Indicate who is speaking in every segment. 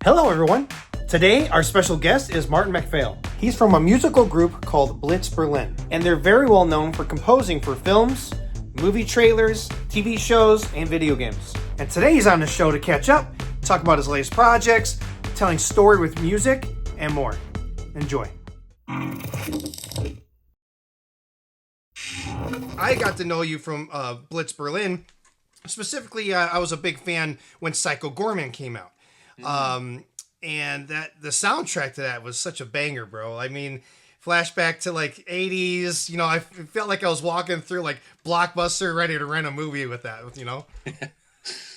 Speaker 1: Hello, everyone. Today, our special guest is Martin Macphail. He's from a musical group called Blitz Berlin, and they're very well known for composing for films, movie trailers, TV shows, and video games. And today he's on the show to catch up, talk about his latest projects, telling story with music, and more. Enjoy. I got to know you from Blitz Berlin. Specifically, I was a big fan when Psycho Gorman came out. And that the soundtrack to that was such a banger, bro. I mean, flashback to like 80s, I felt like I was walking through like Blockbuster ready to rent a movie with that.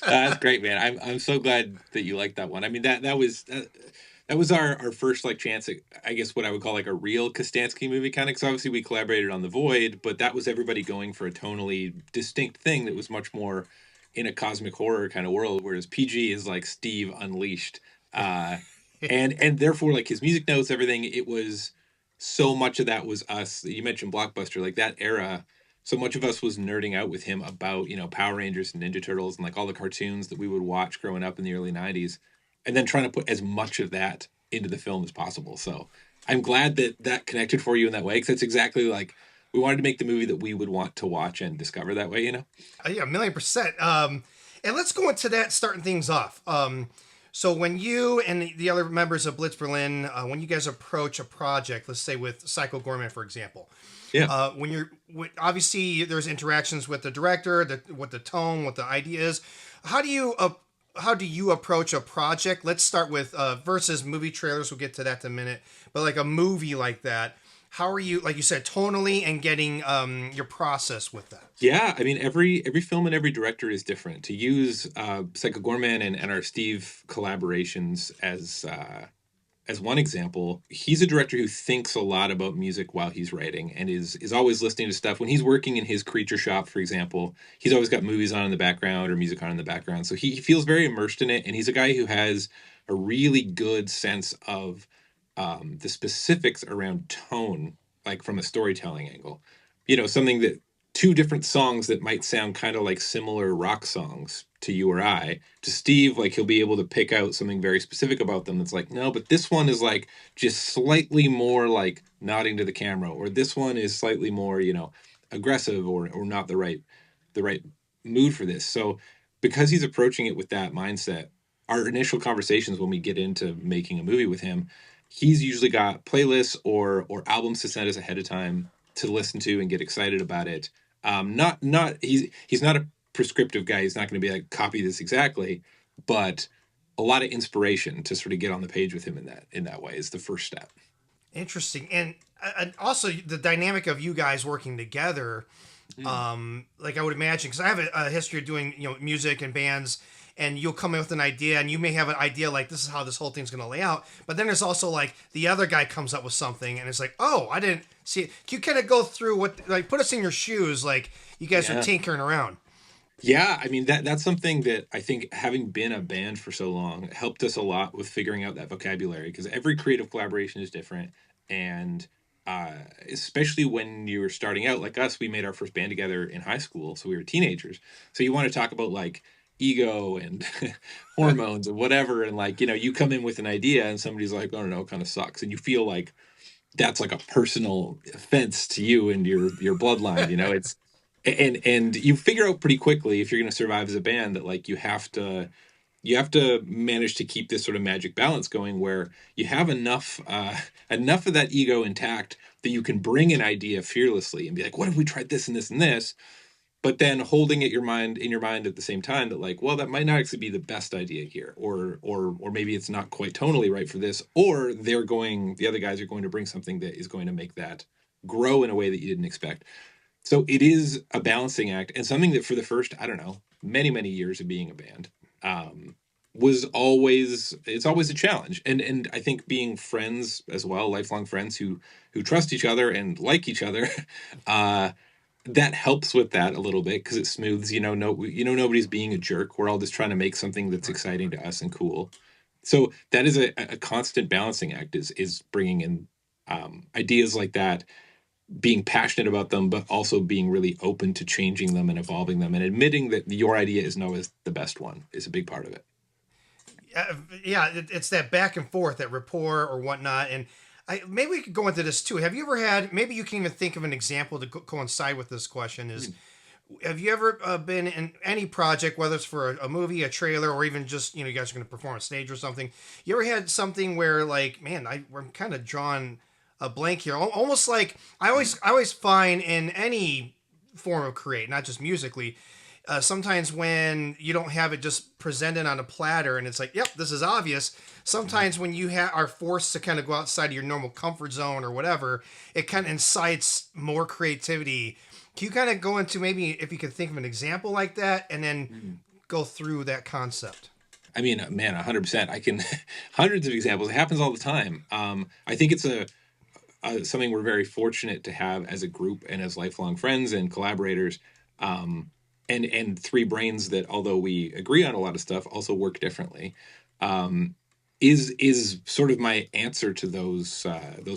Speaker 2: That's great, man. I'm so glad that you liked that one. I mean, that was our first like chance at, I guess, what I would call like a real Kostansky movie kind of, because obviously we collaborated on The Void, but that was everybody going for a tonally distinct thing that was much more in a cosmic horror kind of world, whereas PG is like Steve Unleashed. And therefore, like, his music notes, everything, it was so much of that was us. You mentioned Blockbuster, like that era. So much of us was nerding out with him about, Power Rangers and Ninja Turtles and like all the cartoons that we would watch growing up in the early 90s, and then trying to put as much of that into the film as possible. So I'm glad that connected for you in that way, because that's exactly like, we wanted to make the movie that we would want to watch and discover that way,
Speaker 1: Yeah, 1,000,000%. And let's go into that, starting things off. So when you and the other members of Blitz Berlin, when you guys approach a project, let's say with Psycho Gorman, for example,
Speaker 2: yeah.
Speaker 1: Obviously there's interactions with the director, what the tone, what the idea is. How do you approach a project? Let's start with versus movie trailers. We'll get to that in a minute. But like a movie like that, how are you, like you said, tonally and getting your process with that?
Speaker 2: Yeah, I mean, every film and every director is different. To use Psycho Gorman and our Steve collaborations as one example, he's a director who thinks a lot about music while he's writing, and is always listening to stuff. When he's working in his creature shop, for example, he's always got movies on in the background or music on in the background. So he feels very immersed in it, and he's a guy who has a really good sense of the specifics around tone, like from a storytelling angle. Something that two different songs that might sound kind of like similar rock songs to you or I, to Steve, like, he'll be able to pick out something very specific about them that's like, no, but this one is like just slightly more like nodding to the camera, or this one is slightly more, aggressive, or not the right mood for this. So because he's approaching it with that mindset, our initial conversations when we get into making a movie with him, he's usually got playlists or albums to send us ahead of time to listen to and get excited about it. He's not a prescriptive guy. He's not going to be like, copy this exactly, but a lot of inspiration to sort of get on the page with him in that way is the first step.
Speaker 1: Interesting. And also the dynamic of you guys working together, like I would imagine, because I have a history of doing music and bands, and you'll come in with an idea, and you may have an idea like, this is how this whole thing's going to lay out. But then there's also like the other guy comes up with something, and it's like, oh, I didn't see it. Can you kind of go through put us in your shoes, like you guys are tinkering around?
Speaker 2: Yeah, I mean, that's something that I think, having been a band for so long, helped us a lot with figuring out that vocabulary, because every creative collaboration is different. And especially when you were starting out, like us, we made our first band together in high school, so we were teenagers. So you want to talk about like ego and hormones and whatever, and like, you come in with an idea and somebody's like, oh no, it kind of sucks, and you feel like that's like a personal offense to you and your bloodline. It's and you figure out pretty quickly, if you're going to survive as a band, that like you have to manage to keep this sort of magic balance going, where you have enough of that ego intact that you can bring an idea fearlessly and be like, what if we tried this and this and this, but then holding it in your mind at the same time that like, well, that might not actually be the best idea here, or maybe it's not quite tonally right for this, or the other guys are going to bring something that is going to make that grow in a way that you didn't expect. So it is a balancing act, and something that for the first, I don't know, many, many years of being a band, it's always a challenge. And I think being friends as well, lifelong friends who trust each other and like each other, that helps with that a little bit, because it smooths, nobody's being a jerk. We're all just trying to make something that's exciting to us and cool. So that is a constant balancing act, is bringing in ideas like that, being passionate about them, but also being really open to changing them and evolving them, and admitting that your idea isn't always the best one is a big part of it.
Speaker 1: yeah, it's that back and forth, that rapport or whatnot. And maybe we could go into this too. Have you ever had? Maybe you can even think of an example to coincide with this question. Is have you ever been in any project, whether it's for a movie, a trailer, or even just you guys are going to perform on stage or something? You ever had something where like, man, I'm kind of drawing a blank here, almost like I always find in any form of create, not just musically. Sometimes when you don't have it just presented on a platter and it's like, yep, this is obvious. Sometimes when you are forced to kind of go outside of your normal comfort zone or whatever, it kind of incites more creativity. Can you kind of go into maybe if you could think of an example like that and then go through that concept?
Speaker 2: I mean, man, 100%. I can hundreds of examples. It happens all the time. I think it's something we're very fortunate to have as a group and as lifelong friends and collaborators. And three brains that, although we agree on a lot of stuff, also work differently, is sort of my answer to those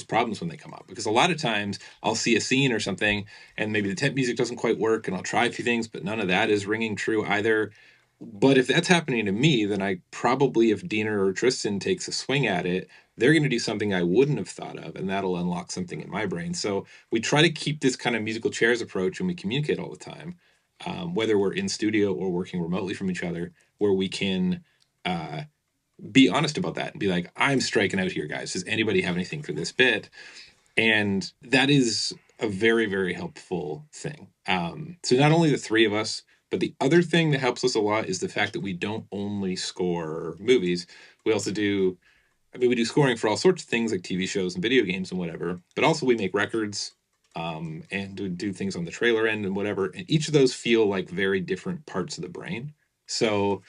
Speaker 2: problems when they come up. Because a lot of times I'll see a scene or something, and maybe the temp music doesn't quite work, and I'll try a few things, but none of that is ringing true either. But if that's happening to me, then I probably, if Diener or Tristan takes a swing at it, they're going to do something I wouldn't have thought of, and that'll unlock something in my brain. So we try to keep this kind of musical chairs approach, and we communicate all the time. Whether we're in studio or working remotely from each other, where we can be honest about that and be like, I'm striking out here, guys. Does anybody have anything for this bit? And that is a very, very helpful thing. So not only the three of us, but the other thing that helps us a lot is the fact that we don't only score movies. We also do, we do scoring for all sorts of things like TV shows and video games and whatever, but also we make records and do things on the trailer end and whatever. And each of those feel like very different parts of the brain. So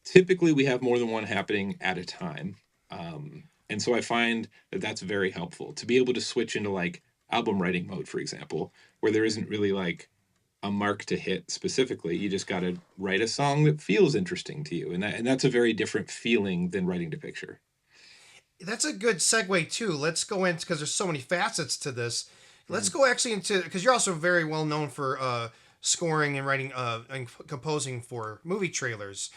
Speaker 2: typically we have more than one happening at a time. And so I find that that's very helpful to be able to switch into like album writing mode, for example, where there isn't really like a mark to hit specifically. You just got to write a song that feels interesting to you. And that's a very different feeling than writing to picture.
Speaker 1: That's a good segue too. Let's go into, because there's so many facets to this. Let's go actually into, because you're also very well known for scoring and writing and composing for movie trailers.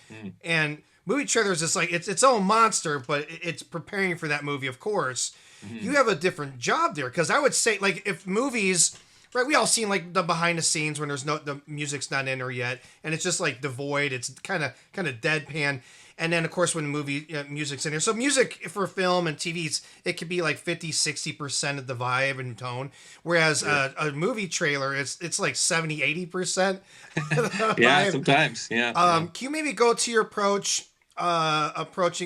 Speaker 1: And movie trailers is like it's own monster, but it's preparing for that movie, of course. You have a different job there, because I would say, like, if movies, right, we all seen like the behind the scenes when the music's not in there yet, and it's just like devoid. It's kind of deadpan. And then, of course, when the movie music's in there. So music for film and TVs, it could be like 50, 60% of the vibe and tone. Whereas a movie trailer, it's like 70, 80%.
Speaker 2: Yeah, sometimes. Yeah.
Speaker 1: Can you maybe go to your approaching,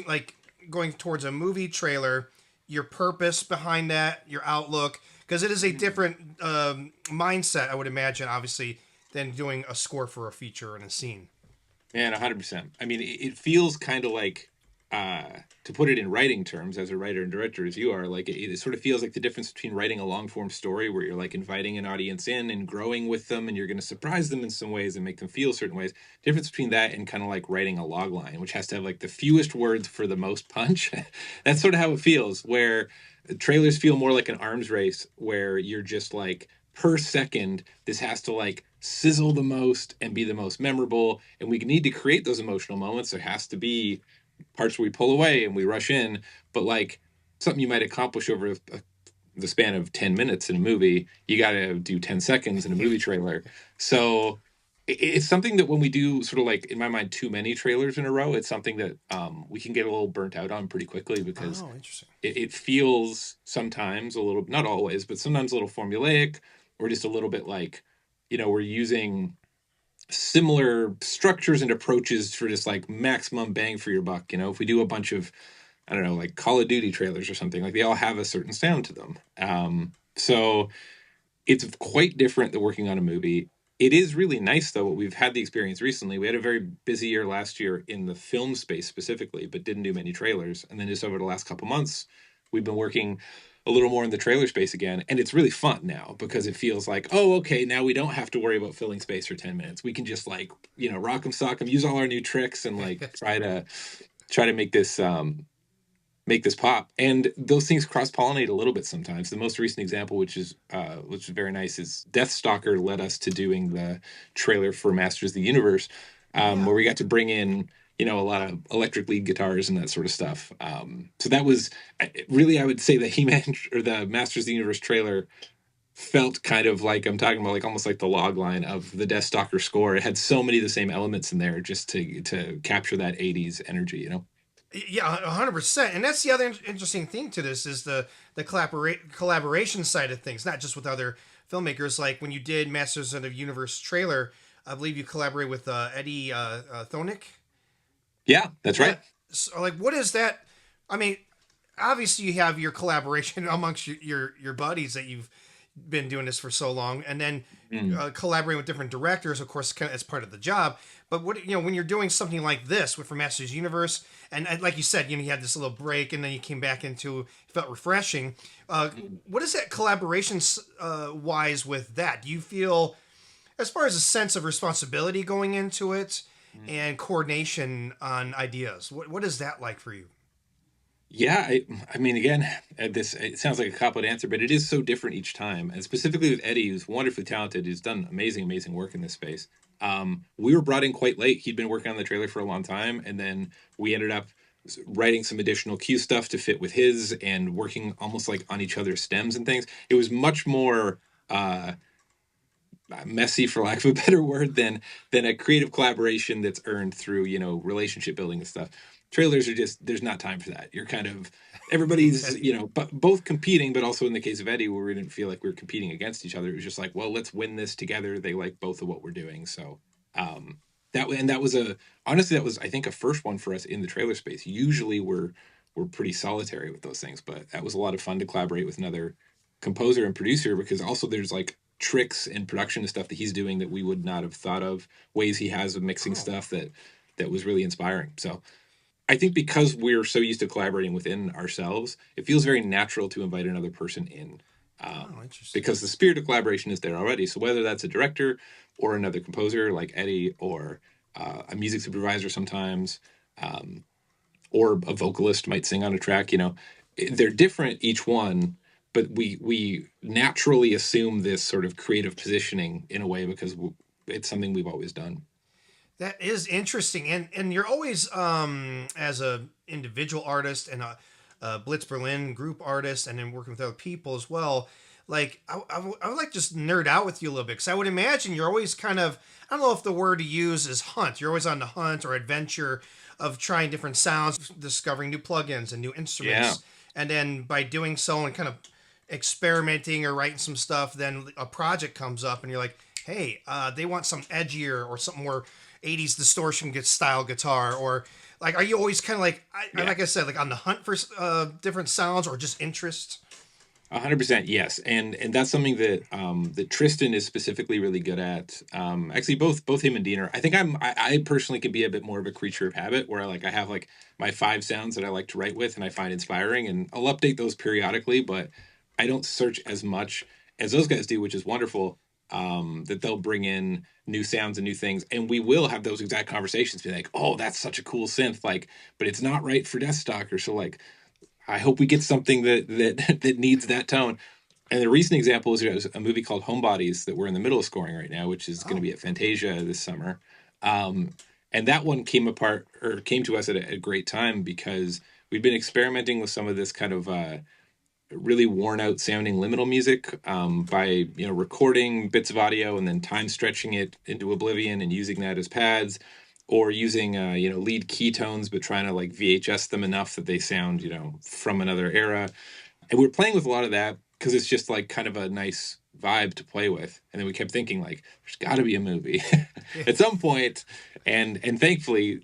Speaker 1: like going towards a movie trailer, your purpose behind that, your outlook? Because it is a different mindset, I would imagine, obviously, than doing a score for a feature and a scene.
Speaker 2: Man, 100%. I mean, it feels kind of like, to put it in writing terms, as a writer and director as you are, like it sort of feels like the difference between writing a long form story where you're like inviting an audience in and growing with them, and you're going to surprise them in some ways and make them feel certain ways. Difference between that and kind of like writing a log line, which has to have like the fewest words for the most punch. That's sort of how it feels, where trailers feel more like an arms race, where you're just like, per second, this has to like sizzle the most and be the most memorable, and we need to create those emotional moments. There has to be parts where we pull away and we rush in, but like something you might accomplish over the span of 10 minutes in a movie, you got to do 10 seconds in a movie trailer. So it's something that when we do sort of like, in my mind, too many trailers in a row, it's something that we can get a little burnt out on pretty quickly, because it feels sometimes a little, not always, but sometimes a little formulaic, or just a little bit like, we're using similar structures and approaches for just like maximum bang for your buck. If we do a bunch of, I don't know, like Call of Duty trailers or something, like they all have a certain sound to them. So it's quite different than working on a movie. It is really nice, though. We've had the experience recently. We had a very busy year last year in the film space specifically, but didn't do many trailers. And then just over the last couple months, we've been working a little more in the trailer space again. And it's really fun now, because it feels like, oh, okay, now we don't have to worry about filling space for 10 minutes. We can just like, rock them, sock them, use all our new tricks, and like try to make this pop. And those things cross-pollinate a little bit sometimes. The most recent example, which is very nice, is Deathstalker led us to doing the trailer for Masters of the Universe, where we got to bring in a lot of electric lead guitars and that sort of stuff. So that was really, I would say the He-Man or the Masters of the Universe trailer felt kind of like I'm talking about, like almost like the log line of the Deathstalker score. It had so many of the same elements in there just to capture that 80s energy,
Speaker 1: Yeah, 100%. And that's the other interesting thing to this is the collaboration side of things, not just with other filmmakers. Like when you did Masters of the Universe trailer, I believe you collaborate with Eddie Thonick.
Speaker 2: Yeah, that's
Speaker 1: Yeah.
Speaker 2: right.
Speaker 1: So, like, what is that? I mean, obviously you have your collaboration amongst your buddies that you've been doing this for so long, and then
Speaker 2: Mm.
Speaker 1: collaborating with different directors, of course, kind of as part of the job. But what when you're doing something like this with for Masters Universe, and like you said, you had this little break, and then you came back into it felt refreshing. Uh, what is that collaboration wise with that? Do you feel, as far as a sense of responsibility going into it and coordination on ideas, what is that like for you?
Speaker 2: Yeah, I mean, again, this it sounds like a cop out answer, but it is so different each time. And specifically with Eddie, who's wonderfully talented, who's done amazing, amazing work in this space. We were brought in quite late. He'd been working on the trailer for a long time, and then we ended up writing some additional cue stuff to fit with his, and working almost like on each other's stems and things. It was much more messy, for lack of a better word, than a creative collaboration that's earned through relationship building and stuff. Trailers are just, there's not time for that. You're kind of, everybody's but both competing, but also in the case of Eddie, where we didn't feel like we were competing against each other, it was just like, well, let's win this together. They like both of what we're doing. So that was honestly, that was, I think, a first one for us in the trailer space. Usually we're pretty solitary with those things, but that was a lot of fun to collaborate with another composer and producer, because also there's like tricks in production and stuff that he's doing that we would not have thought of, ways he has of mixing
Speaker 1: Oh,
Speaker 2: stuff that was really inspiring. So I think because we're so used to collaborating within ourselves, it feels very natural to invite another person in,
Speaker 1: oh, interesting.
Speaker 2: because the spirit of collaboration is there already. So whether that's a director or another composer like Eddie, or a music supervisor sometimes, um, or a vocalist might sing on a track, they're different each one, but we naturally assume this sort of creative positioning in a way, because it's something we've always done.
Speaker 1: That is interesting, and you're always as a individual artist and a Blitz Berlin group artist, and then working with other people as well. Like I would like to just nerd out with you a little bit, because I would imagine you're always kind of, I don't know if the word to use is hunt. You're always on the hunt or adventure of trying different sounds, discovering new plugins and new
Speaker 2: Yeah.
Speaker 1: instruments, and then by doing so and kind of experimenting or writing some stuff, then a project comes up and you're like, hey, they want something edgier or something more 80s distortion style guitar, or like, are you always kind of like
Speaker 2: Yeah.
Speaker 1: like I said, like on the hunt for different sounds or just interest?
Speaker 2: 100% yes, and that's something that Tristan is specifically really good at. Actually, both him and Dean are. I think I personally can be a bit more of a creature of habit, where I have like my five sounds that I like to write with and I find inspiring, and I'll update those periodically, but I don't search as much as those guys do, which is wonderful. That they'll bring in new sounds and new things, and we will have those exact conversations. Be like, oh, that's such a cool synth, like, but it's not right for Deathstalker, so like I hope we get something that needs that tone. And the recent example is there's a movie called Homebodies that we're in the middle of scoring right now, which is going to
Speaker 1: Oh,
Speaker 2: be at Fantasia this summer. Um, and that one came to us at a great time, because we've been experimenting with some of this kind of really worn out sounding liminal music, by recording bits of audio and then time stretching it into oblivion and using that as pads, or using lead keytones but trying to like VHS them enough that they sound from another era. And we're playing with a lot of that because it's just like kind of a nice vibe to play with. And then we kept thinking like, there's got to be a movie
Speaker 1: yeah.
Speaker 2: at some point. And thankfully,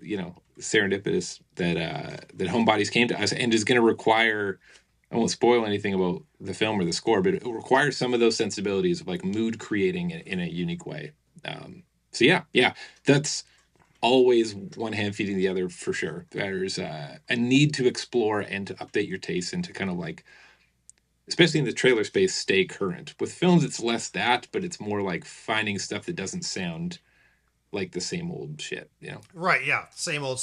Speaker 2: serendipitous that Homebodies came to us, and is going to require, I won't spoil anything about the film or the score, but it requires some of those sensibilities of like mood creating in a unique way. So yeah, that's always one hand feeding the other for sure. There's a need to explore and to update your tastes, and to kind of like, especially in the trailer space, stay current. With films, it's less that, but it's more like finding stuff that doesn't sound like the same old shit.
Speaker 1: Right, yeah, same old,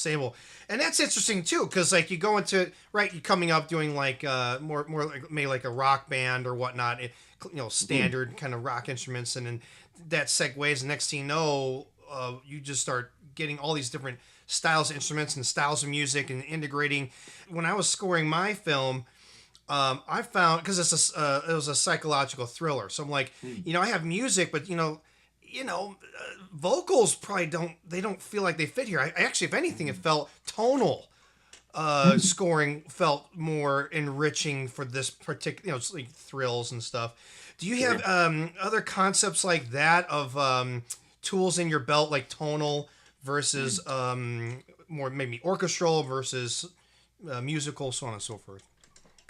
Speaker 1: and that's interesting too, because like you go into right, you coming up doing like more like maybe like a rock band or whatnot,
Speaker 2: Mm.
Speaker 1: standard kind of rock instruments, and then that segues. Next thing you know, you just start getting all these different styles of instruments and styles of music and integrating. When I was scoring my film, I found, because it was a psychological thriller, so I'm like, I have music, but vocals probably don't feel like they fit here. I actually, if anything, it felt tonal. Scoring felt more enriching for this particular, it's like thrills and stuff. Do you have other concepts like that of tools in your belt, like tonal versus more maybe orchestral versus musical, so on and so forth?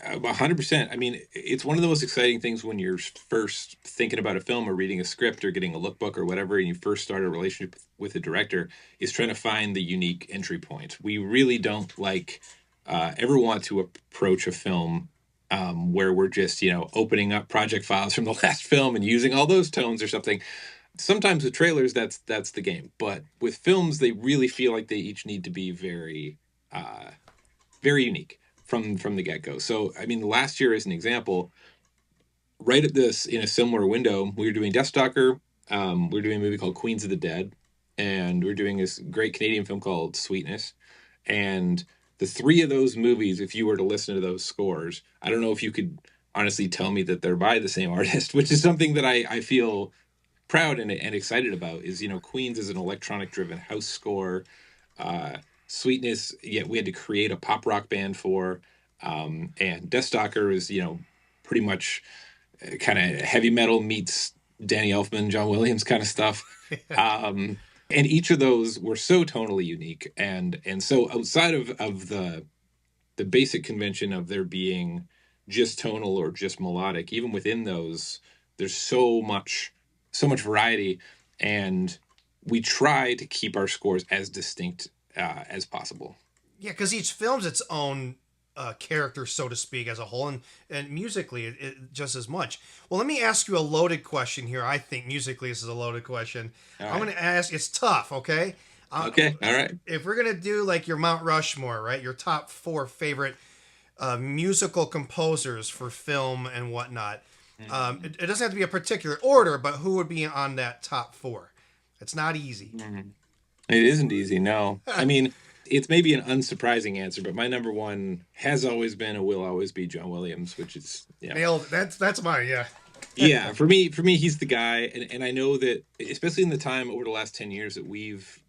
Speaker 2: 100%. I mean, it's one of the most exciting things when you're first thinking about a film or reading a script or getting a lookbook or whatever, and you first start a relationship with a director, is trying to find the unique entry point. We really don't ever want to approach a film where we're just, opening up project files from the last film and using all those tones or something. Sometimes with trailers, that's the game. But with films, they really feel like they each need to be very, very unique from the get-go. So, I mean, last year, as an example, right at this, in a similar window, we were doing Deathstalker, we were doing a movie called Queens of the Dead, and we are doing this great Canadian film called Sweetness. And the three of those movies, if you were to listen to those scores, I don't know if you could honestly tell me that they're by the same artist, which is something that I feel proud and excited about. Is, Queens is an electronic-driven house score. Sweetness, yet we had to create a pop rock band for, and Deathstalker is, pretty much kind of heavy metal meets Danny Elfman, John Williams kind of stuff. And each of those were so tonally unique. And so outside of the basic convention of there being just tonal or just melodic, even within those, there's so much variety. And we try to keep our scores as distinct as possible.
Speaker 1: Yeah, because each film's its own character, so to speak, as a whole, and musically it just as much. Well, let me ask you a loaded question here. I think musically this is a loaded question. Right. I'm going to ask. It's tough, okay?
Speaker 2: Okay, all right.
Speaker 1: If we're going to do like your Mount Rushmore, right? Your top 4 favorite musical composers for film and whatnot. Mm-hmm. It doesn't have to be a particular order, but who would be on that top 4? It's not easy.
Speaker 2: Mm-hmm. It isn't easy, no. I mean, it's maybe an unsurprising answer, but my number one has always been and will always be John Williams, which is
Speaker 1: nailed. That's mine, yeah.
Speaker 2: Yeah, for me, he's the guy, and I know that, especially in the time over the last 10 years that we've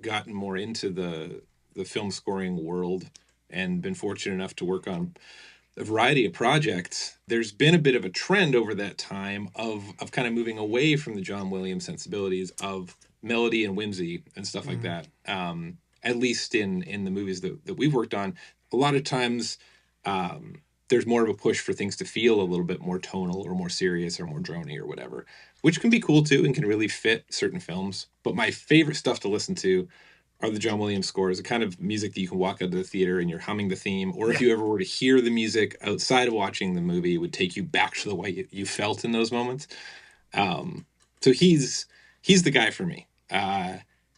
Speaker 2: gotten more into the film scoring world and been fortunate enough to work on a variety of projects, there's been a bit of a trend over that time of kind of moving away from the John Williams sensibilities of melody and whimsy and stuff like that. At least in the movies that we've worked on, a lot of times there's more of a push for things to feel a little bit more tonal or more serious or more drony or whatever, which can be cool too and can really fit certain films. But my favorite stuff to listen to are the John Williams scores, the kind of music that you can walk out of the theater and you're humming the theme, or if you ever were to hear the music outside of watching the movie, it would take you back to the way you felt in those moments. So he's the guy for me.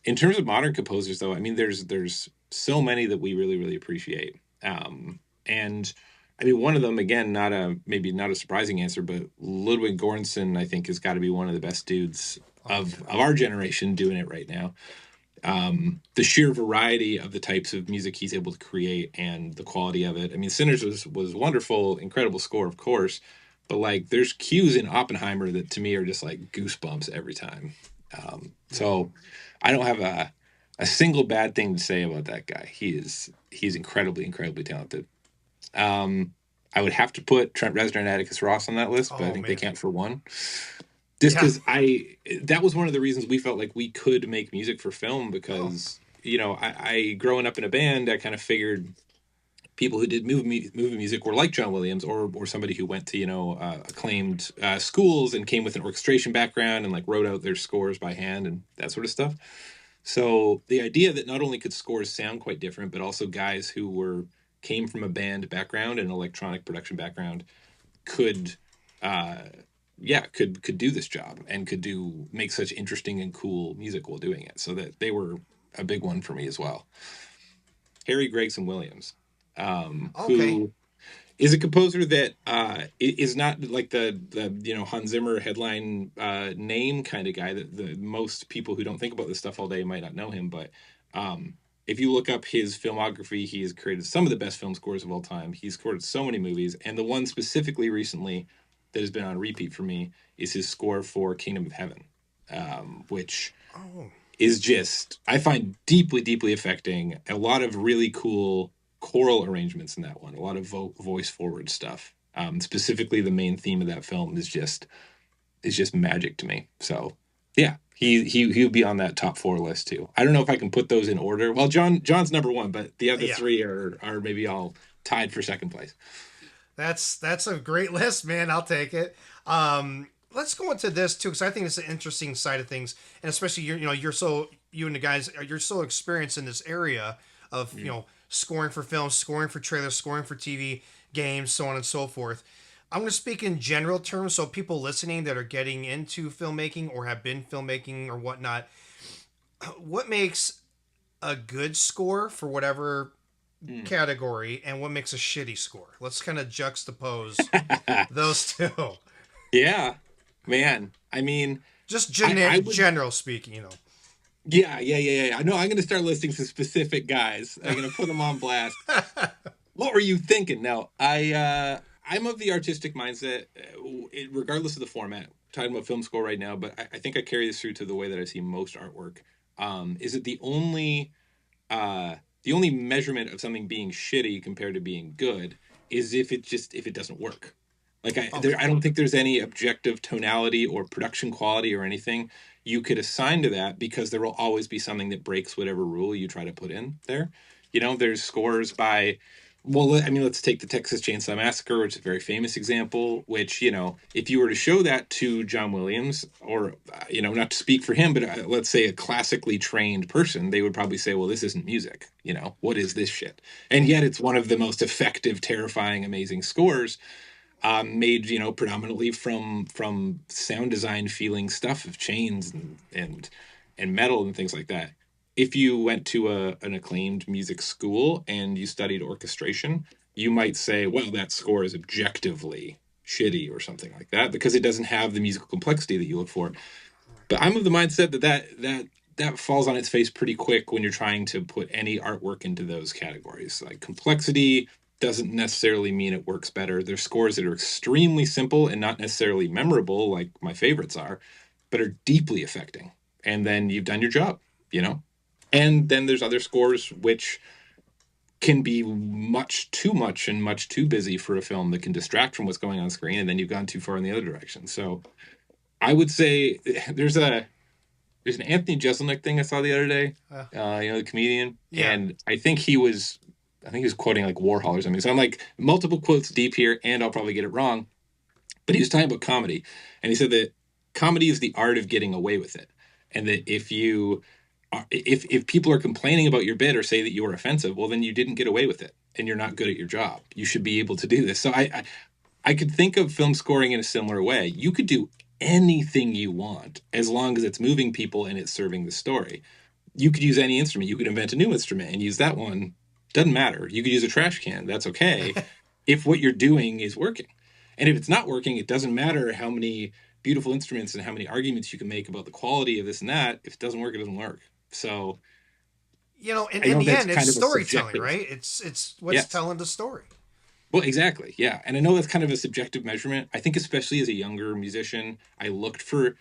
Speaker 2: In terms of modern composers, though, I mean, there's so many that we really, really appreciate. And I mean, one of them, again, maybe not a surprising answer, but Ludwig Göransson, I think, has got to be one of the best dudes of our generation doing it right now. The sheer variety of the types of music he's able to create and the quality of it. I mean, Sinners was wonderful, incredible score, of course, but like there's cues in Oppenheimer that to me are just like goosebumps every time. So I don't have a single bad thing to say about that guy. He's incredibly, incredibly talented. I would have to put Trent Reznor and Atticus Ross on that list, but I think they can't for one. Just because that was one of the reasons we felt like we could make music for film because, I growing up in a band, I kind of figured people who did movie music were like John Williams or somebody who went to, acclaimed schools and came with an orchestration background and like wrote out their scores by hand and that sort of stuff. So the idea that not only could scores sound quite different, but also guys who came from a band background and electronic production background could do this job and could make such interesting and cool music while doing it. So that they were a big one for me as well. Harry Gregson Williams, who is a composer that is not like the Hans Zimmer headline name kind of guy that the most people who don't think about this stuff all day might not know him. But if you look up his filmography, he has created some of the best film scores of all time. He's scored so many movies, and the one specifically recently that has been on repeat for me is his score for Kingdom of Heaven, which
Speaker 1: Oh,
Speaker 2: is just, I find, deeply, deeply affecting. A lot of really cool choral arrangements in that one, a lot of voice forward stuff. Specifically, the main theme of that film is just magic to me. So yeah, he'll be on that top 4 list too. I don't know if I can put those in order. Well, John's number 1, but the other
Speaker 1: yeah.
Speaker 2: 3 are maybe all tied for second place.
Speaker 1: That's a great list, man. I'll take it. Let's go into this too, because I think it's an interesting side of things, and especially you and the guys, you're so experienced in this area of scoring for films, scoring for trailers, scoring for TV, games, so on and so forth. I'm going to speak in general terms, so people listening that are getting into filmmaking or have been filmmaking or whatnot, what makes a good score for whatever category and what makes a shitty score? Let's kind of juxtapose those two.
Speaker 2: Yeah, man. I mean,
Speaker 1: Just
Speaker 2: I would.
Speaker 1: general speaking.
Speaker 2: Yeah. I know I'm going to start listing some specific guys. I'm going to put them on blast. What were you thinking? Now, I'm of the artistic mindset, regardless of the format. I'm talking about film score right now, but I think I carry this through to the way that I see most artwork. Is it the only measurement of something being shitty compared to being good is if it doesn't work. Like
Speaker 1: Okay.
Speaker 2: I don't think there's any objective tonality or production quality or anything you could assign to that, because there will always be something that breaks whatever rule you try to put in there. There's scores by, well, I mean, let's take the Texas Chainsaw Massacre, which is a very famous example, which, if you were to show that to John Williams, or, not to speak for him, but let's say a classically trained person, they would probably say, well, this isn't music. What is this shit? And yet it's one of the most effective, terrifying, amazing scores, made predominantly from sound design feeling stuff of chains and metal and things like that. If you went to an acclaimed music school and you studied orchestration, you might say, well, that score is objectively shitty or something like that, because it doesn't have the musical complexity that you look for. But I'm of the mindset that falls on its face pretty quick when you're trying to put any artwork into those categories. Like, complexity doesn't necessarily mean it works better. There's scores that are extremely simple and not necessarily memorable, like my favorites are, but are deeply affecting. And then you've done your job. And then there's other scores which can be much too much and much too busy for a film that can distract from what's going on screen, and then you've gone too far in the other direction. So I would say there's an Anthony Jeselnik thing I saw the other day, the comedian,
Speaker 1: Yeah.
Speaker 2: and I think he was quoting like Warhol or something. So I'm like multiple quotes deep here, and I'll probably get it wrong. But he was talking about comedy, and he said that comedy is the art of getting away with it, and that if people are complaining about your bit or say that you are offensive, well, then you didn't get away with it, and you're not good at your job. You should be able to do this. So I could think of film scoring in a similar way. You could do anything you want as long as it's moving people and it's serving the story. You could use any instrument. You could invent a new instrument and use that one. Doesn't matter. You could use a trash can. That's okay if what you're doing is working. And if it's not working, it doesn't matter how many beautiful instruments and how many arguments you can make about the quality of this and that. If it doesn't work, it doesn't work. So I
Speaker 1: in
Speaker 2: know
Speaker 1: the
Speaker 2: that's
Speaker 1: end, it's
Speaker 2: kind of a
Speaker 1: storytelling,
Speaker 2: subjective.
Speaker 1: right? It's what's
Speaker 2: Yes.
Speaker 1: telling the story.
Speaker 2: Well, exactly. Yeah. And I know that's kind of a subjective measurement. I think especially as a younger musician, I looked for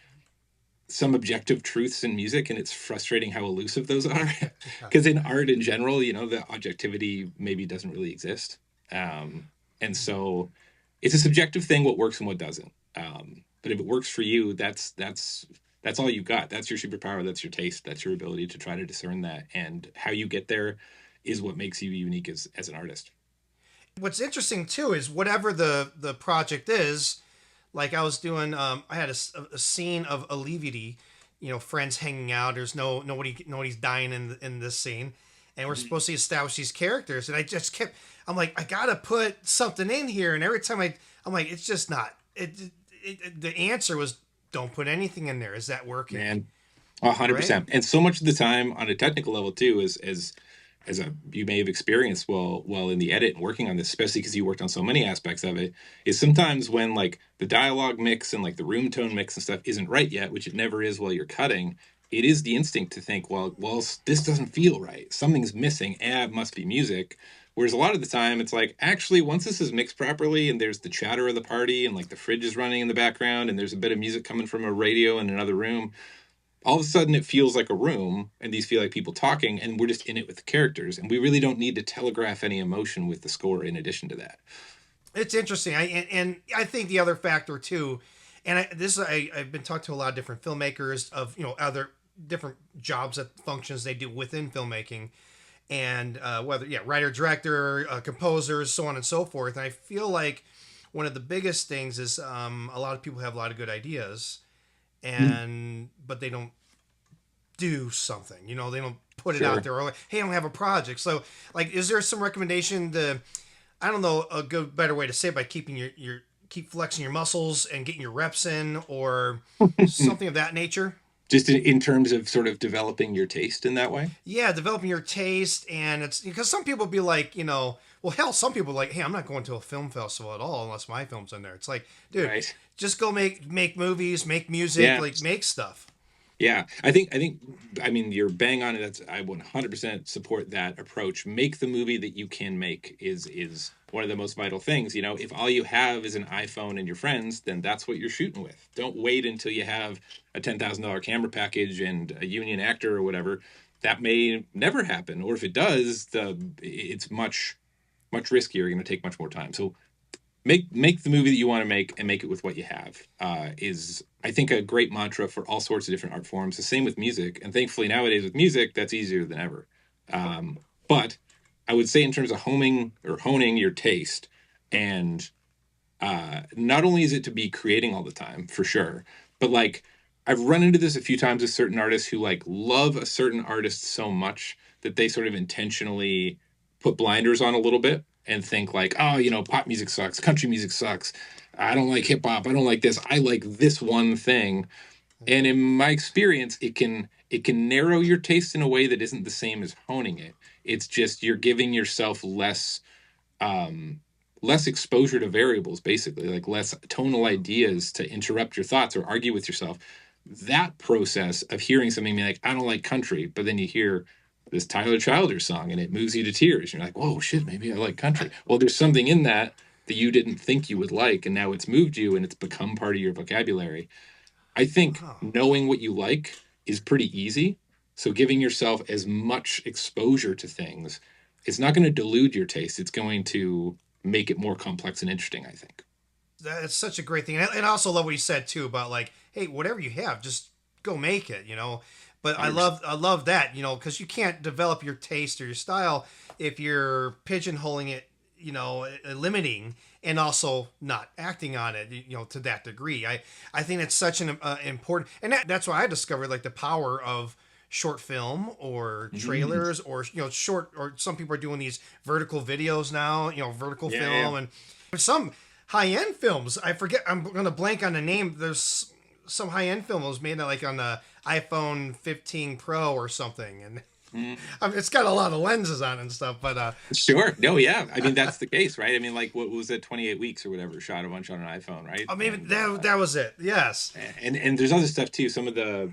Speaker 2: some objective truths in music, and it's frustrating how elusive those are. Because in art in general, the objectivity maybe doesn't really exist. And so it's a subjective thing, what works and what doesn't. But if it works for you, that's all you got. That's your superpower. That's your taste. That's your ability to try to discern that. And how you get there is what makes you unique as an artist.
Speaker 1: What's interesting too is whatever the project is. Like I was doing, I had a scene of Alleviate, friends hanging out. There's nobody's dying in this scene, and we're supposed to establish these characters. And I just kept, I'm like, I gotta put something in here. And every time I'm like, it's just not. The answer was, don't put anything in there. Is that working?
Speaker 2: Man,
Speaker 1: Right?
Speaker 2: 100%. And so much of the time on a technical level too is you may have experienced while in the edit and working on this, especially because you worked on so many aspects of it, is sometimes when like the dialogue mix and like the room tone mix and stuff isn't right yet, which it never is while you're cutting. It is the instinct to think, well, this doesn't feel right. Something's missing. It must be music. Whereas a lot of the time, it's like, actually, once this is mixed properly and there's the chatter of the party and like the fridge is running in the background and there's a bit of music coming from a radio in another room, all of a sudden it feels like a room and these feel like people talking and we're just in it with the characters. And we really don't need to telegraph any emotion with the score in addition to that.
Speaker 1: It's interesting. And I think the other factor too, and I've been talking to a lot of different filmmakers of, other different jobs that functions they do within filmmaking, and whether writer, director, composers, so on and so forth. And I feel like one of the biggest things is a lot of people have a lot of good ideas, and but they don't do something. They don't put it
Speaker 2: Sure.
Speaker 1: out there, or like, hey, I don't have a project. So like, is there some recommendation to, I don't know, a good better way to say it, by keeping your keep flexing your muscles and getting your reps in, or something of that nature?
Speaker 2: Just in terms of sort of developing your taste in that way.
Speaker 1: Yeah, developing your taste. And it's because some people be like, well, hell, some people are like, hey, I'm not going to a film festival at all unless my film's in there. It's like, dude,
Speaker 2: Right.
Speaker 1: just go make movies, make music,
Speaker 2: Yeah.
Speaker 1: like make stuff.
Speaker 2: Yeah, I mean, you're bang on it. I 100% support that approach. Make the movie that you can make is one of the most vital things. If all you have is an iPhone and your friends, then that's what you're shooting with. Don't wait until you have a $10,000 camera package and a union actor or whatever. That may never happen, or if it does, it's much riskier. You're going to take much more time. So make the movie that you want to make and make it with what you have is, I think, a great mantra for all sorts of different art forms. The same with music, and thankfully nowadays with music that's easier than ever. But I would say in terms of honing your taste, and not only is it to be creating all the time for sure, but like I've run into this a few times with certain artists who like love a certain artist so much that they sort of intentionally put blinders on a little bit and think like, oh, pop music sucks, country music sucks, I don't like hip hop, I don't like this, I like this one thing. And in my experience, it can narrow your taste in a way that isn't the same as honing it. It's just you're giving yourself less exposure to variables, basically, like less tonal ideas to interrupt your thoughts or argue with yourself. That process of hearing something like, I don't like country, but then you hear this Tyler Childers song and it moves you to tears. You're like, whoa, shit, maybe I like country. Well, there's something in that you didn't think you would like, and now it's moved you and it's become part of your vocabulary. I think knowing what you like is pretty easy. So giving yourself as much exposure to things, it's not going to dilute your taste. It's going to make it more complex and interesting, I think.
Speaker 1: That's such a great thing. And I also love what you said too about like, hey, whatever you have, just go make it, But I love that, because you can't develop your taste or your style if you're pigeonholing it, limiting, and also not acting on it, to that degree. I think it's such an important, and that's why I discovered like the power of short film or trailers or short, or some people are doing these vertical videos now, vertical film, and some high-end films. I forget, I'm gonna blank on the name. There's some high-end film was made like on the iPhone 15 Pro or something, and it's got a lot of lenses on it and stuff, but
Speaker 2: sure, no, yeah, I mean that's the case, right? I mean, like, what was it, 28 weeks or whatever, shot a bunch on an iPhone, right?
Speaker 1: oh, maybe that was it. Yes.
Speaker 2: And there's other stuff too. Some of the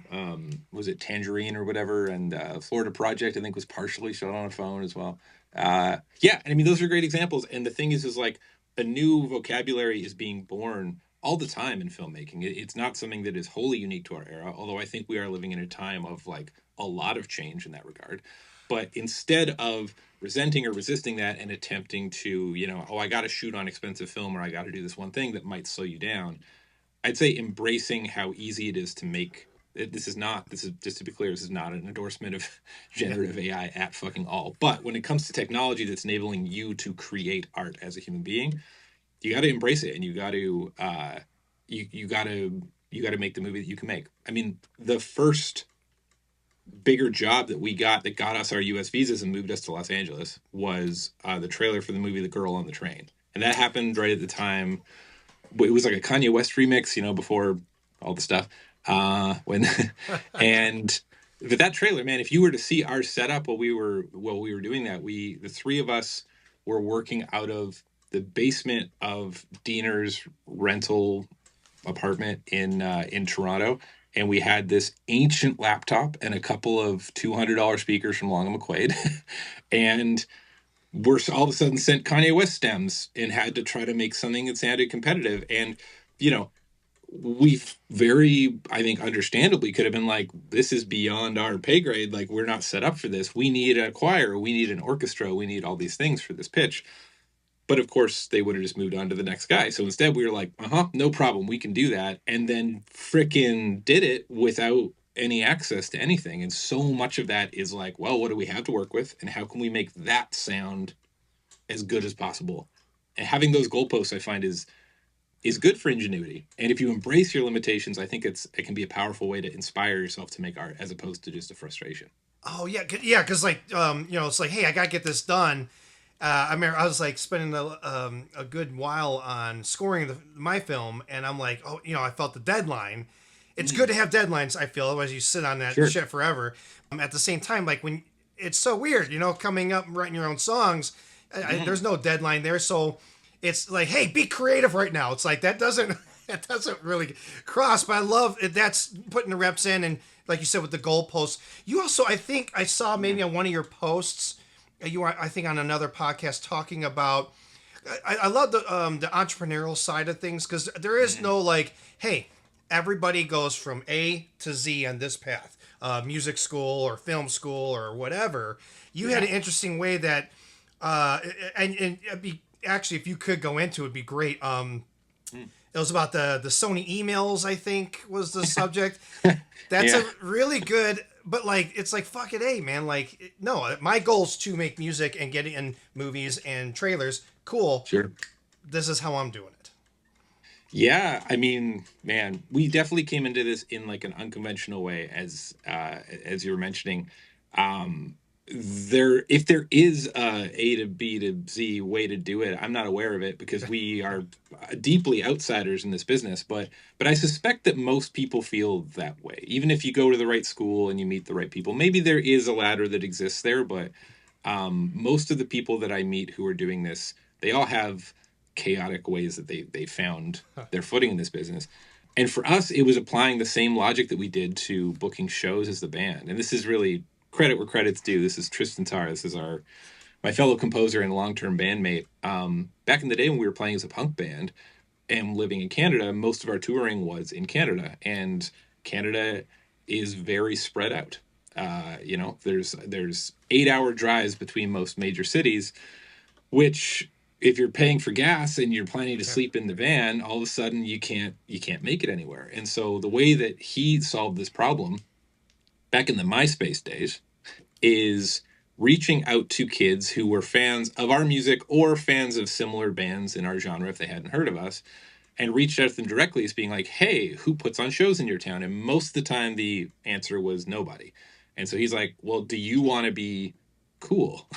Speaker 2: was it Tangerine or whatever, and Florida Project, I think, was partially shot on a phone as well. Yeah, I mean, those are great examples. And the thing is like a new vocabulary is being born all the time in filmmaking. It's not something that is wholly unique to our era, although I think we are living in a time of like a lot of change in that regard. But instead of resenting or resisting that and attempting to, I got to shoot on expensive film, or I got to do this one thing that might slow you down, I'd say embracing how easy it is to make. This is just to be clear, this is not an endorsement of generative AI at fucking all. But when it comes to technology that's enabling you to create art as a human being, you got to embrace it, and you got to make the movie that you can make. I mean, the first bigger job that we got that got us our US visas and moved us to Los Angeles was the trailer for the movie The Girl on the Train. And that happened right at the time. It was like a Kanye West remix, before all the stuff. And But that trailer, man, if you were to see our setup while we were doing that, the three of us were working out of the basement of Diener's rental apartment in Toronto, and we had this ancient laptop and a couple of $200 speakers from Long and McQuaid, and we're all of a sudden sent Kanye West stems and had to try to make something that sounded competitive. And you know, we very, I think, understandably could have been like, this is beyond our pay grade. Like, we're not set up for this. We need a choir, we need an orchestra, we need all these things for this pitch. But of course, they would have just moved on to the next guy. So instead, we were like, no problem, we can do that. And then frickin' did it without any access to anything. And so much of that is like, well, what do we have to work with? And how can we make that sound as good as possible? And having those goalposts, I find, is good for ingenuity. And if you embrace your limitations, I think it can be a powerful way to inspire yourself to make art as opposed to just a frustration.
Speaker 1: Oh yeah, yeah, because like it's like, hey, I gotta get this done. I remember I was like spending a good while on scoring my film, and I'm like, oh, I felt the deadline. It's good to have deadlines. I feel otherwise you sit on that
Speaker 2: Sure.
Speaker 1: shit forever. At the same time, like when it's so weird, coming up and writing your own songs, there's no deadline there, so it's like, hey, be creative right now. It's like that doesn't that doesn't really cross, but I love it. That's putting the reps in, and like you said with the goalposts. You also, I think I saw maybe on one of your posts, you were, I think, on another podcast talking about. I love the entrepreneurial side of things, because there is no like, hey, everybody goes from A to Z on this path, music school or film school or whatever. You had an interesting way that, and it'd be actually, if you could go into it, would be great. It was about the Sony emails, I think, was the subject. That's
Speaker 2: Yeah.
Speaker 1: a really good, but like, it's like, fuck it, hey, man. Like, no, my goal is to make music and get it in movies and trailers. Cool.
Speaker 2: Sure.
Speaker 1: This is how I'm doing it.
Speaker 2: Yeah, I mean, man, we definitely came into this in like an unconventional way, as you were mentioning. Um, if there is A to B to Z way to do it, I'm not aware of it because we are deeply outsiders in this business. But I suspect that most people feel that way. Even if you go to the right school and you meet the right people, maybe there is a ladder that exists there. But most of the people that I meet who are doing this, they all have chaotic ways that they found their footing in this business. And for us, it was applying the same logic that we did to booking shows as the band. And this is really credit where credit's due. This is Tristan Tarr. This is my fellow composer and long-term bandmate. Back in the day when we were playing as a punk band and living in Canada, most of our touring was in Canada. And Canada is very spread out. There's 8-hour drives between most major cities, which if you're paying for gas and you're planning to sleep in the van, all of a sudden you can't make it anywhere. And so the way that he solved this problem back in the MySpace days is reaching out to kids who were fans of our music or fans of similar bands in our genre if they hadn't heard of us, and reached out to them directly as being like, hey, who puts on shows in your town? And most of the time the answer was nobody. And so he's like, well, do you want to be cool?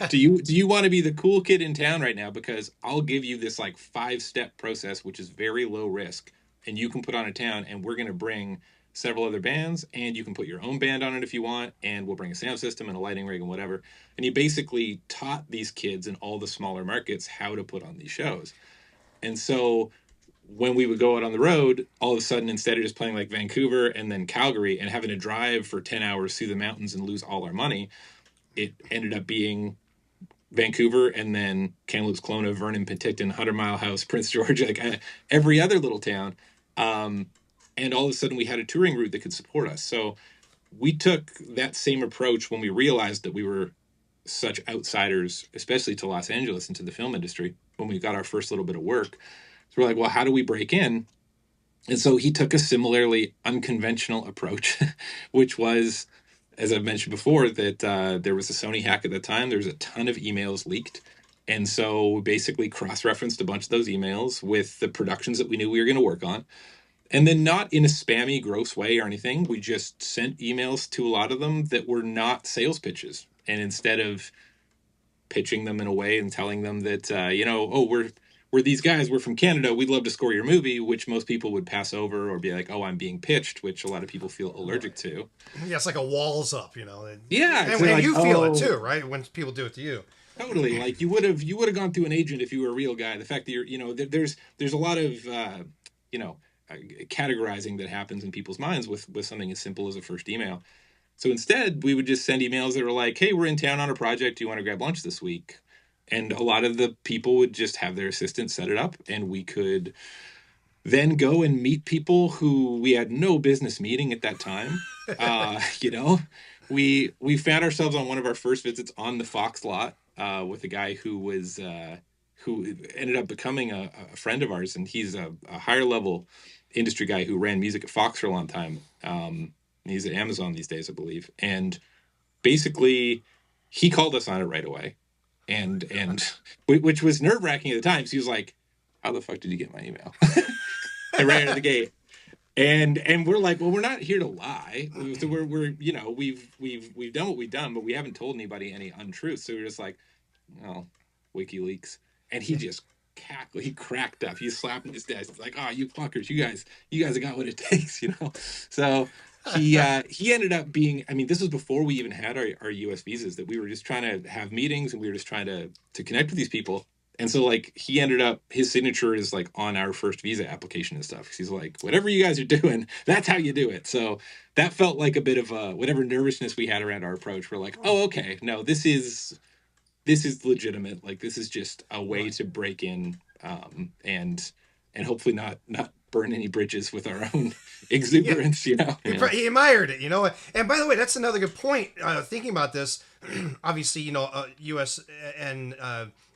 Speaker 2: do you want to be the cool kid in town right now? Because I'll give you this like 5-step process, which is very low risk, and you can put on a town, and we're going to bring several other bands, and you can put your own band on it if you want, and we'll bring a sound system and a lighting rig and whatever. And he basically taught these kids in all the smaller markets how to put on these shows. And so when we would go out on the road, all of a sudden, instead of just playing like Vancouver and then Calgary and having to drive for 10 hours through the mountains and lose all our money, it ended up being Vancouver and then Kamloops, Kelowna, Vernon, Penticton, 100 Mile House, Prince George, like every other little town. And all of a sudden we had a touring route that could support us. So we took that same approach when we realized that we were such outsiders, especially to Los Angeles and to the film industry, when we got our first little bit of work. So we're like, well, how do we break in? And so he took a similarly unconventional approach, which was, as I've mentioned before, that there was a Sony hack at the time. There was a ton of emails leaked. And so we basically cross-referenced a bunch of those emails with the productions that we knew we were going to work on. And then not in a spammy, gross way or anything. We just sent emails to a lot of them that were not sales pitches. And instead of pitching them in a way and telling them that, we're Where these guys were from Canada, we'd love to score your movie, which most people would pass over or be like, oh, I'm being pitched, which a lot of people feel allergic to.
Speaker 1: Yeah, it's like a walls up,
Speaker 2: Yeah,
Speaker 1: and,
Speaker 2: so like,
Speaker 1: you feel it
Speaker 2: oh,
Speaker 1: too, right? When people do it to you.
Speaker 2: totally. Like you would have gone through an agent if you were a real guy. The fact that there's a lot of you know categorizing that happens in people's minds with something as simple as a first email. So instead, we would just send emails that were like, "Hey, we're in town on a project. Do you want to grab lunch this week?" And a lot of the people would just have their assistants set it up, and we could then go and meet people who we had no business meeting at that time. You know, we found ourselves on one of our first visits on the Fox lot with a guy who ended up becoming a friend of ours, and he's a higher level industry guy who ran music at Fox for a long time. He's at Amazon these days, I believe, and basically he called us on it right away, and which was nerve wracking at the time. So he was like, "How the fuck did you get my email?" And right out of the gate. And we're like, well, we're not here to lie. So we're we've done what we've done, but we haven't told anybody any untruths. So we're just like, oh, WikiLeaks. And he just cackled. He cracked up. He's slapping his desk. He's like, oh, you fuckers, you guys have got what it takes, So he ended up being. I mean, this was before we even had our U.S. visas. That we were just trying to have meetings and we were just trying to connect with these people. And so, like, he ended up, his signature is, like, on our first visa application and stuff. He's like, whatever you guys are doing, that's how you do it. So that felt like a bit of whatever nervousness we had around our approach. We're like, oh, okay, no, this is legitimate. Like, this is just a way to break in and hopefully not burn any bridges with our own exuberance,
Speaker 1: Yeah. He admired it, And by the way, that's another good point. Thinking about this, obviously, U.S. and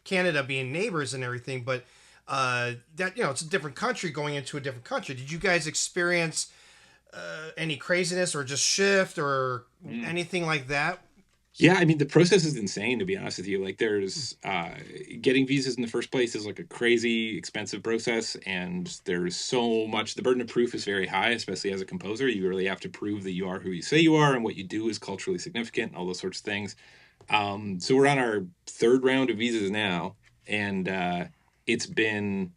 Speaker 1: Canada being neighbors and everything, but that it's a different country going into a different country. Did you guys experience any craziness or just shift or anything like that?
Speaker 2: Yeah, I mean, the process is insane, to be honest with you. Like, there's getting visas in the first place is like a crazy expensive process, and there's so much. The burden of proof is very high, especially as a composer. You really have to prove that you are who you say you are, and what you do is culturally significant, all those sorts of things. So we're on our third round of visas now, and it's been,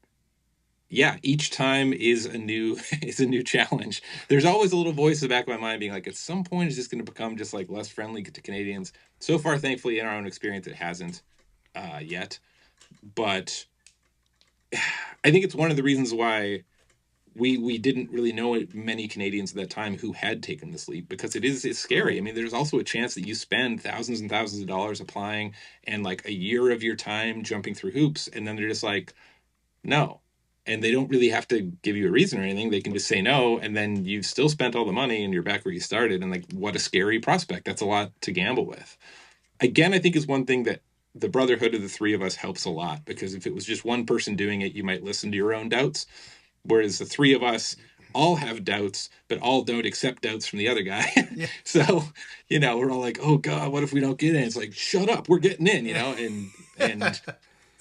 Speaker 2: each time is a new challenge. There's always a little voice in the back of my mind being like, at some point, is this going to become just like less friendly to Canadians? So far, thankfully, in our own experience, it hasn't yet. But I think it's one of the reasons why we didn't really know many Canadians at that time who had taken this leap, because it's scary. I mean, there's also a chance that you spend thousands and thousands of dollars applying and like a year of your time jumping through hoops, and then they're just like, no. And they don't really have to give you a reason or anything. They can just say no, and then you've still spent all the money and you're back where you started. And like, what a scary prospect. That's a lot to gamble with. Again, I think is one thing that the brotherhood of the three of us helps a lot, because if it was just one person doing it, you might listen to your own doubts. Whereas the three of us all have doubts, but all don't accept doubts from the other guy. Yeah. So, we're all like, oh God, what if we don't get in? It's like, shut up, we're getting in, and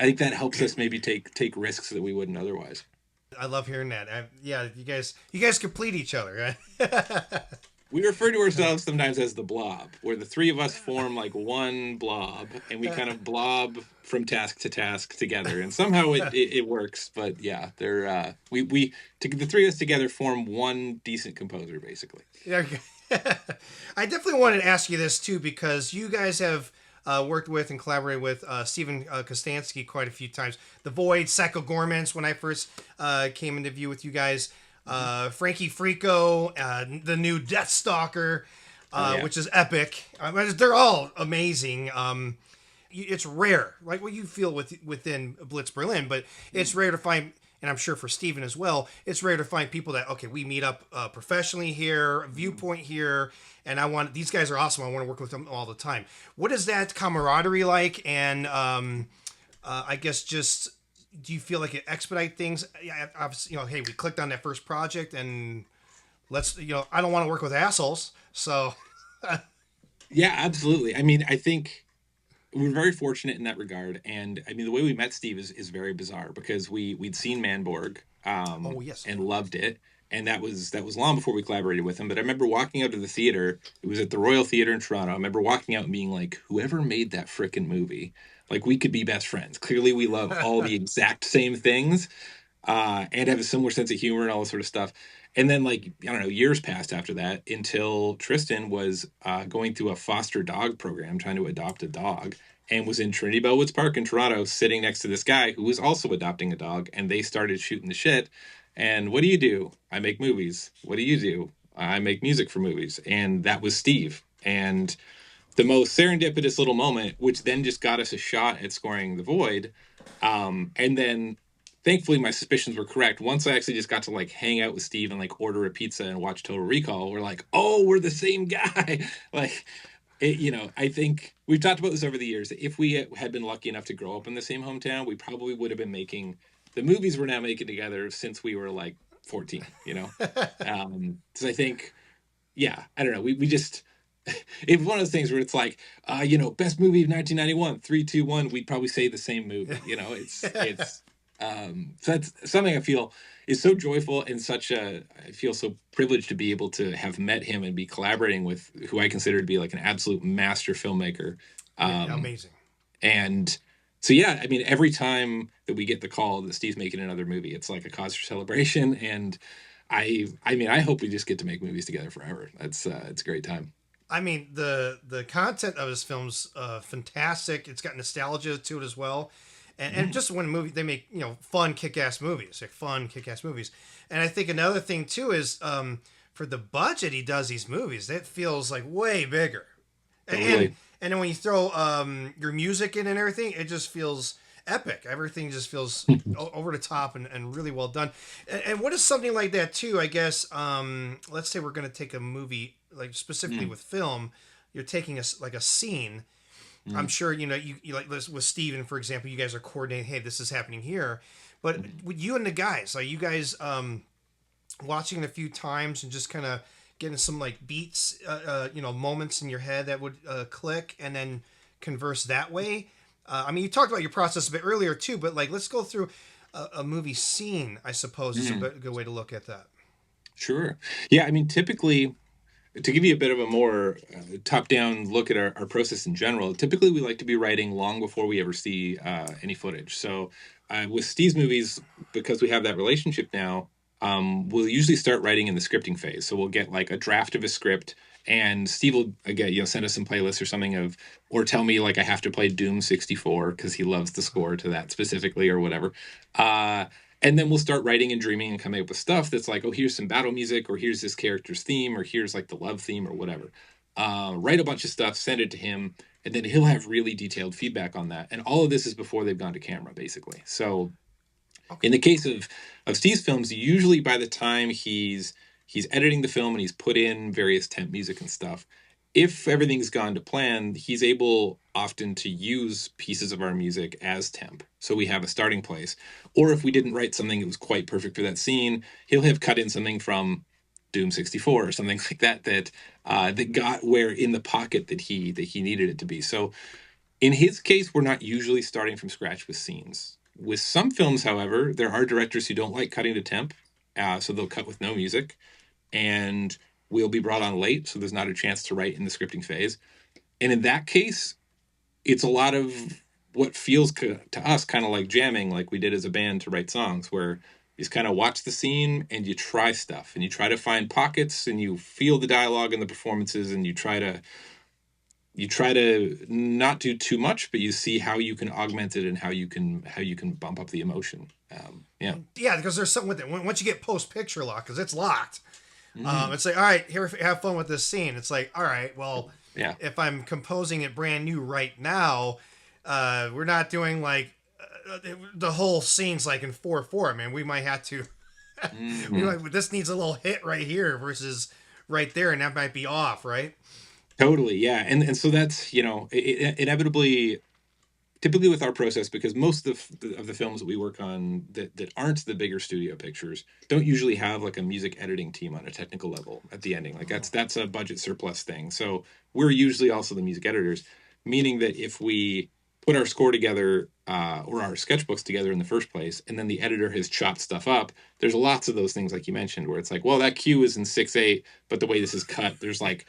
Speaker 2: I think that helps us maybe take risks that we wouldn't otherwise.
Speaker 1: I love hearing that. You guys complete each other, right?
Speaker 2: We refer to ourselves sometimes as the blob, where the three of us form like one blob, and we kind of blob from task to task together, and somehow it works. But yeah, the three of us together form one decent composer, basically.
Speaker 1: I definitely wanted to ask you this too, because you guys have worked with and collaborated with Stephen Kostansky quite a few times. The Void, Psycho Gormans, when I first came into view with you guys. Frankie Frico, the new Deathstalker, which is epic. They're all amazing. It's rare, like what you feel within Blitz Berlin, but it's rare to find, and I'm sure for Steven as well, it's rare to find people that, okay, we meet up professionally here, viewpoint here, and these guys are awesome. I want to work with them all the time. What is that camaraderie like? And I guess just, do you feel like it expedite things? Obviously, hey, we clicked on that first project, and let's, I don't want to work with assholes, so.
Speaker 2: Yeah, absolutely. I mean, I think we're very fortunate in that regard, and I mean, the way we met Steve is very bizarre, because we'd seen Manborg,
Speaker 1: yes,
Speaker 2: and loved it, and that was long before we collaborated with him. But I remember walking out to the theater. It was at the Royal Theater in Toronto. I remember walking out and being like, whoever made that frickin' movie, Like, we could be best friends. Clearly, we love all the exact same things, and have a similar sense of humor and all this sort of stuff. And then, like, I don't know, years passed after that until Tristan was going through a foster dog program, trying to adopt a dog, and was in Trinity Bellwoods Park in Toronto, sitting next to this guy who was also adopting a dog, and they started shooting the shit. And what do you do? I make movies. What do you do? I make music for movies. And that was Steve. And the most serendipitous little moment, which then just got us a shot at scoring The Void. And then thankfully my suspicions were correct. Once I actually just got to like hang out with Steve and like order a pizza and watch Total Recall, we're like, oh, we're the same guy. Like, I think we've talked about this over the years. If we had been lucky enough to grow up in the same hometown, we probably would have been making the movies we're now making together since we were like 14, because I think, yeah, I don't know. We just, it's one of those things where it's like, best movie of 1991, 3, 2, 1, we'd probably say the same movie. So that's something I feel is so joyful and I feel so privileged to be able to have met him and be collaborating with who I consider to be like an absolute master filmmaker.
Speaker 1: Amazing.
Speaker 2: And so, yeah, I mean, every time that we get the call that Steve's making another movie, it's like a cause for celebration. And I hope we just get to make movies together forever. It's a great time.
Speaker 1: I mean, the content of his films, fantastic. It's got nostalgia to it as well. And just when a movie, they make, fun, kick-ass movies. Like fun, kick-ass movies. And I think another thing, too, is for the budget he does these movies, that feels like way bigger.
Speaker 2: Totally.
Speaker 1: And then when you throw your music in and everything, it just feels epic. Everything just feels over the top and really well done. And what is something like that, too, I guess, let's say we're going to take a movie, like specifically with film, you're taking a scene. I'm sure, you like this with Steven, for example, you guys are coordinating, hey, this is happening here. But with you and the guys, are you guys watching it a few times and just kind of getting some like beats, moments in your head that would click and then converse that way? I mean, you talked about your process a bit earlier too, but like, let's go through a movie scene, I suppose, is a good way to look at that.
Speaker 2: Sure. Yeah, I mean, typically, to give you a bit of a more top-down look at our process in general, typically we like to be writing long before we ever see any footage. So with Steve's movies, because we have that relationship now, we'll usually start writing in the scripting phase. So we'll get like a draft of a script, and Steve will, again, send us some playlists or something or tell me like I have to play Doom 64 because he loves the score to that specifically or whatever. And then we'll start writing and dreaming and coming up with stuff that's like, oh, here's some battle music, or here's this character's theme, or here's like the love theme or whatever. Write a bunch of stuff, send it to him, and then he'll have really detailed feedback on that. And all of this is before they've gone to camera, basically. So in the case of Steve's films, usually by the time he's editing the film and he's put in various temp music and stuff, if everything's gone to plan, he's able often to use pieces of our music as temp. So we have a starting place. Or if we didn't write something that was quite perfect for that scene, he'll have cut in something from Doom 64 or something like that got where in the pocket that he needed it to be. So in his case, we're not usually starting from scratch with scenes. With some films, however, there are directors who don't like cutting to temp, so they'll cut with no music. And we'll be brought on late, so there's not a chance to write in the scripting phase. And in that case, it's a lot of what feels to us kind of like jamming, like we did as a band to write songs, where you just kind of watch the scene and you try stuff and you try to find pockets and you feel the dialogue and the performances and you try to not do too much, but you see how you can augment it and how you can bump up the emotion. Yeah,
Speaker 1: because there's something with it. Once you get post-picture lock, because it's locked, it's like, all right, here, have fun with this scene. It's like, all right, well, if I'm composing it brand new right now, we're not doing like the whole scene's like in 4/4. Man, we might have to. We're like, this needs a little hit right here versus right there, and that might be off, right?
Speaker 2: Totally, yeah, and so that's inevitably. Typically with our process, because most of the films that we work on that aren't the bigger studio pictures don't usually have like a music editing team on a technical level at the ending. Like that's a budget surplus thing. So we're usually also the music editors, meaning that if we put our score together or our sketchbooks together in the first place, and then the editor has chopped stuff up, there's lots of those things like you mentioned where it's like, well, that cue is in 6/8, but the way this is cut, there's like,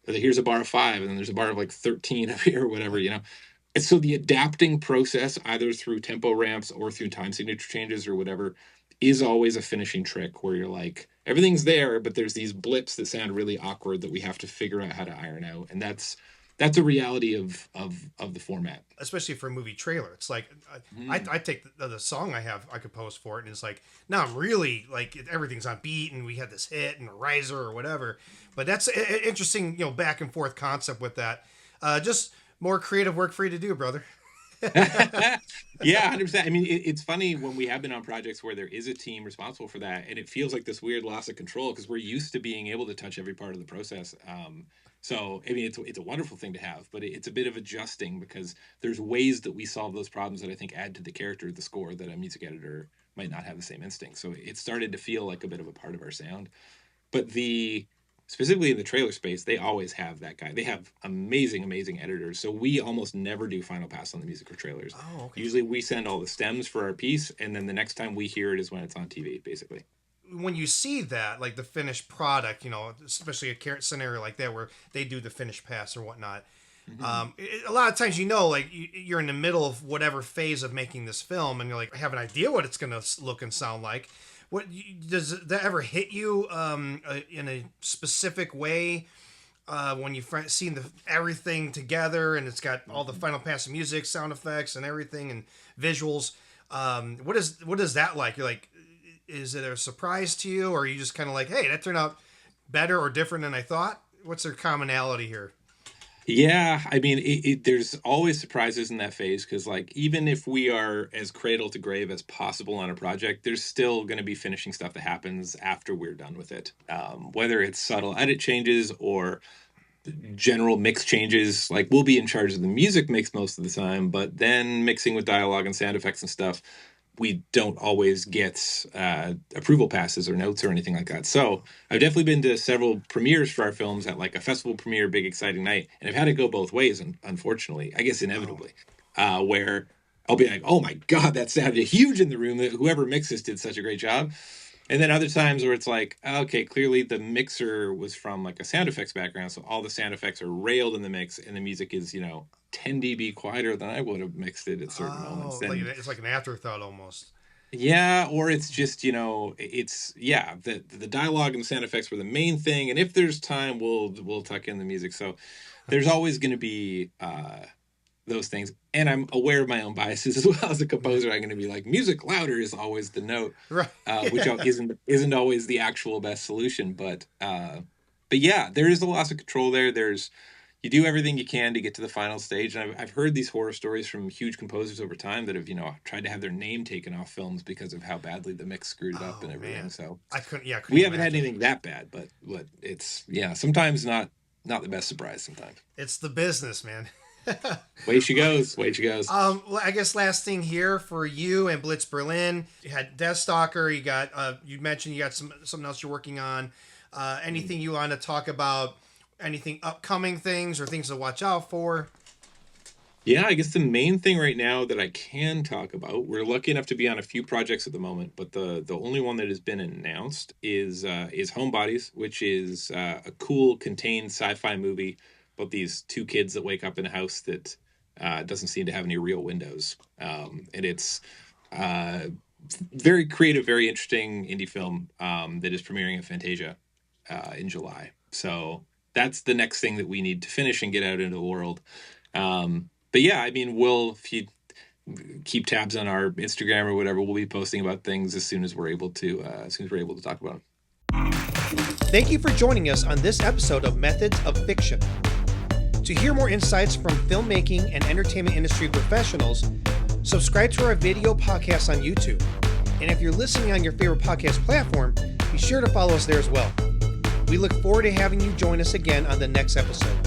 Speaker 2: here's a bar of 5, and then there's a bar of like 13 up here or whatever, And so the adapting process, either through tempo ramps or through time signature changes or whatever, is always a finishing trick where you're like, everything's there, but there's these blips that sound really awkward that we have to figure out how to iron out. And that's a reality of the format.
Speaker 1: Especially for a movie trailer. It's like, I take the song I composed for it, and it's like, now I'm really, like, everything's on beat, and we had this hit and a riser or whatever. But that's an interesting, back and forth concept with that. Just more creative work for you to do, brother.
Speaker 2: Yeah, 100%. I mean, it's funny when we have been on projects where there is a team responsible for that, and it feels like this weird loss of control because we're used to being able to touch every part of the process. So, I mean, it's a wonderful thing to have, but it's a bit of adjusting because there's ways that we solve those problems that I think add to the character of the score that a music editor might not have the same instinct. So it started to feel like a bit of a part of our sound. But specifically in the trailer space, they always have that guy. They have amazing, amazing editors. So we almost never do final pass on the music for trailers.
Speaker 1: Oh, okay.
Speaker 2: Usually we send all the stems for our piece, and then the next time we hear it is when it's on TV, basically.
Speaker 1: When you see that, like the finished product, especially a scenario like that where they do the finished pass or whatnot, a lot of times, like you're in the middle of whatever phase of making this film, and you're like, I have an idea what it's going to look and sound like. Does that ever hit you in a specific way when you see everything together and it's got all the final pass of music, sound effects, and everything, and visuals? What is that like? You're like, is it a surprise to you, or are you just kind of like, hey, that turned out better or different than I thought? What's their commonality here?
Speaker 2: Yeah, I mean, there's always surprises in that phase because, like, even if we are as cradle to grave as possible on a project, there's still going to be finishing stuff that happens after we're done with it. Whether it's subtle edit changes or general mix changes, like we'll be in charge of the music mix most of the time, but then mixing with dialogue and sound effects and stuff, we don't always get approval passes or notes or anything like that. So I've definitely been to several premieres for our films at like a festival premiere, big exciting night, and I've had to go both ways, unfortunately, I guess inevitably, where I'll be like, oh my God, that sounded huge in the room. Whoever mixed this did such a great job. And then other times where it's like, okay, clearly the mixer was from like a sound effects background, so all the sound effects are railed in the mix, and the music is, 10 dB quieter than I would have mixed it at certain moments. And
Speaker 1: it's like an afterthought almost.
Speaker 2: Yeah, or it's just, the dialogue and the sound effects were the main thing, and if there's time, we'll tuck in the music. So there's always going to be those things, and I'm aware of my own biases as well as a composer. I'm going to be like, music louder is always the note,
Speaker 1: right?
Speaker 2: Which isn't always the actual best solution, but yeah, there is a loss of control there. You do everything you can to get to the final stage, and I've heard these horror stories from huge composers over time that have tried to have their name taken off films because of how badly the mix screwed it up and everything. Man. So we haven't had anything that bad, but it's sometimes not the best surprise. Sometimes
Speaker 1: it's the business, man.
Speaker 2: Way she goes.
Speaker 1: Well, I guess last thing here for you and Blitz Berlin, you had Deathstalker. You got you mentioned you got something else you're working on. Anything you want to talk about? Anything upcoming things or things to watch out for?
Speaker 2: Yeah, I guess the main thing right now that I can talk about, we're lucky enough to be on a few projects at the moment, but the only one that has been announced is Homebodies, which is a cool contained sci-fi movie about these two kids that wake up in a house that doesn't seem to have any real windows. And it's very creative, very interesting indie film that is premiering at Fantasia in July. So that's the next thing that we need to finish and get out into the world. But yeah, I mean, if you keep tabs on our Instagram or whatever, we'll be posting about things as soon as we're able to talk about them.
Speaker 1: Thank you for joining us on this episode of Methods of Fiction. To hear more insights from filmmaking and entertainment industry professionals, subscribe to our video podcast on YouTube. And if you're listening on your favorite podcast platform, be sure to follow us there as well. We look forward to having you join us again on the next episode.